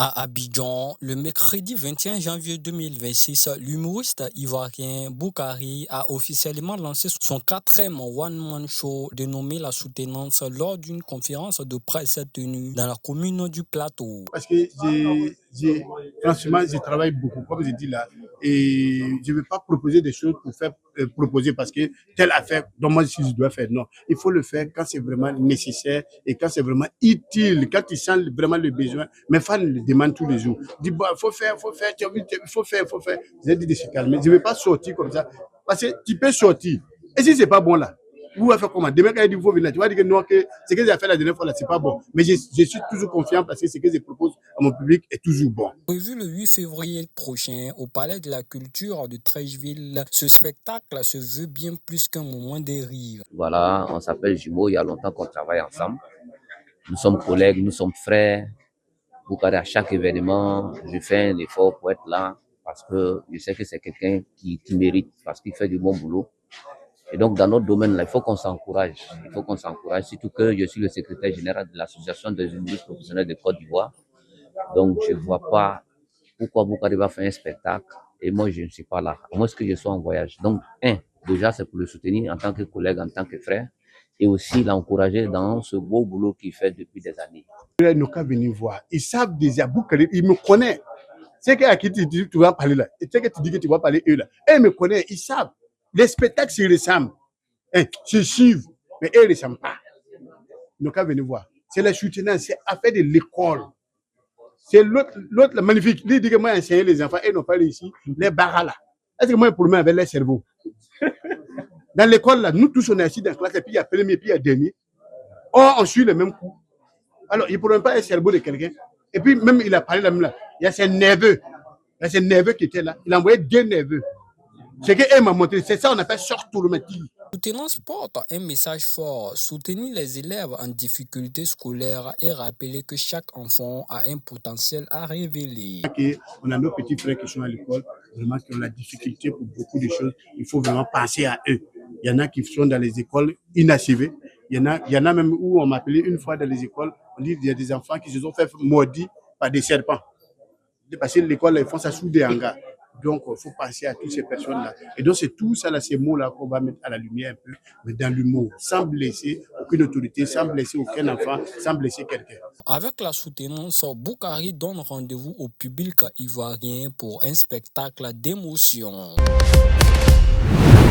À Abidjan, le mercredi 21 janvier 2026, l'humoriste ivoirien Boukari a officiellement lancé son quatrième one-man show dénommé La Soutenance lors d'une conférence de presse tenue dans la commune du Plateau. Parce que franchement, je travaille beaucoup, comme je dis là, et je ne vais pas proposer des choses pour faire proposer parce que telle affaire, donc moi, si je dois faire, non. Il faut le faire quand c'est vraiment nécessaire et quand c'est vraiment utile, quand tu sens vraiment le besoin. Mes fans le demandent tous les jours. Ils disent, bon, il faut faire, tu as vu, il faut faire, il faut faire. J'ai dit de se calmer. Je ne vais pas sortir comme ça. Parce que tu peux sortir. Et si ce n'est pas bon là, vous allez faire comment? Demain, quand il dit qu'il faut venir, tu vas dire que non, que ce que j'ai fait la dernière fois là, c'est pas bon. Mais je suis toujours confiant parce que ce que je propose à mon public est toujours bon. Prévu le 8 février prochain au Palais de la Culture de Treichville, ce spectacle se veut bien plus qu'un moment de rire. Voilà, on s'appelle jumeaux, il y a longtemps qu'on travaille ensemble. Nous sommes collègues, nous sommes frères. Boukari, à chaque événement, je fais un effort pour être là parce que je sais que c'est quelqu'un qui mérite, parce qu'il fait du bon boulot. Et donc, dans notre domaine, là, il faut qu'on s'encourage. Il faut qu'on s'encourage, surtout que je suis le secrétaire général de l'Association des humoristes professionnels de Côte d'Ivoire. Donc, je ne vois pas pourquoi Boukari va faire un spectacle et moi, je ne suis pas là. À moins que je sois en voyage. Donc, déjà, c'est pour le soutenir en tant que collègue, en tant que frère, et aussi l'encourager dans ce beau boulot qu'il fait depuis des années. Ils n'ont qu'à venir voir. Ils savent déjà, Boukari, ils me connaissent. C'est à qui tu vas parler là. Et c'est que tu dis que tu vas parler eux là. Ils me connaissent, ils savent. Les spectacles se ressemblent. Se suivent. Mais eux ne ressemblent pas. Ils n'ont qu'à venir voir. C'est la soutenance, c'est affaire de l'école. C'est l'autre magnifique. Il dit que moi, enseigner les enfants, ils n'ont pas réussi. Les barras là. Est-ce que moi, pour moi, avec les cerveaux? Dans l'école là, nous tous, on est assis dans la classe, et puis il y a premier, puis il y a dernier. Or, on suit le même coup. Alors, il ne pourrait pas être cerveau de quelqu'un. Et puis, même, il a parlé là, même là. Il y a ses neveux. Il y a ses neveux qui étaient là. Il a envoyé 2 neveux. Ce qu'elle m'a montré, c'est ça, on appelle sortolométrie. Soutenance porte un message fort, soutenir les élèves en difficulté scolaire et rappeler que chaque enfant a un potentiel à révéler. On a nos petits frères qui sont à l'école, vraiment qui ont la difficulté pour beaucoup de choses. Il faut vraiment penser à eux. Il y en a qui sont dans les écoles inachevées. Il y en a même où on m'a appelé une fois dans les écoles, on dit qu'il y a des enfants qui se sont fait maudits par des serpents. Parce que l'école, ils font ça sous des hangars. Donc, il faut penser à toutes ces personnes-là. Et donc, c'est tout ça, là, ces mots-là qu'on va mettre à la lumière un peu, mais dans l'humour, sans blesser aucune autorité, sans blesser aucun enfant, sans blesser quelqu'un. Avec la soutenance, Boukari donne rendez-vous au public ivoirien pour un spectacle d'émotion.